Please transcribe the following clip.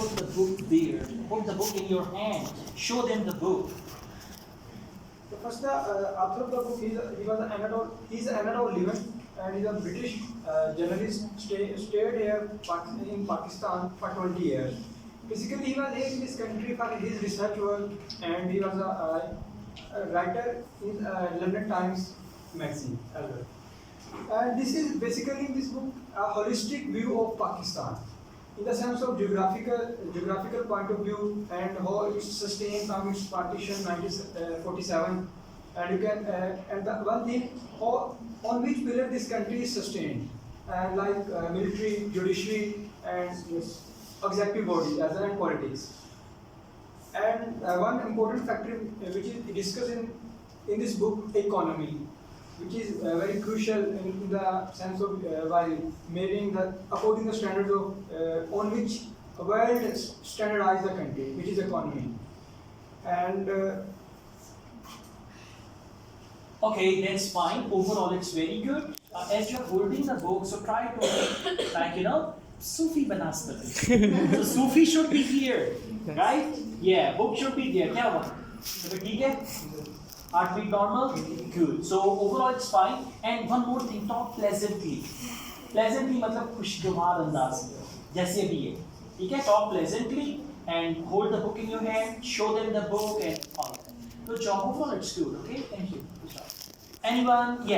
hold the book there. Hold the book in your hand. Show them the book. So first, the author of the book, he's Anatole Levin, and he's a British journalist. Stayed here in Pakistan for 20 years. Basically, he was here in this country for his research work, and he was a writer in London Times magazine as well. And this is basically in this book a holistic view of Pakistan, in the sense of geographical point of view, and how it's sustained from its partition 1947, and you can and the one thing, how on which pillar this country is sustained, and like military, judiciary, and yes, executive body as well, and politics. And one important factor which is discussed in this book, economy, which is very crucial in the sense of while measuring the according the standards of on which world standardize the country, which is economy. And Okay, that's fine. Overall, it's very good. As you're holding the book, so try to, like, Sufi banasta. So Sufi should be here, right? Yeah, book should be there. क्या हुआ? तो ठीक है? Heartbeat normal? Good. So overall, it's fine. And one more thing, talk pleasantly. Pleasantly मतलब खुशगवार अंदाज में, जैसे भी है. ठीक है? Talk pleasantly and hold the book in your hand. Show them the book and all that. Good job. Overall, it's good. Okay? Thank you. Good job. Anyone? Yes.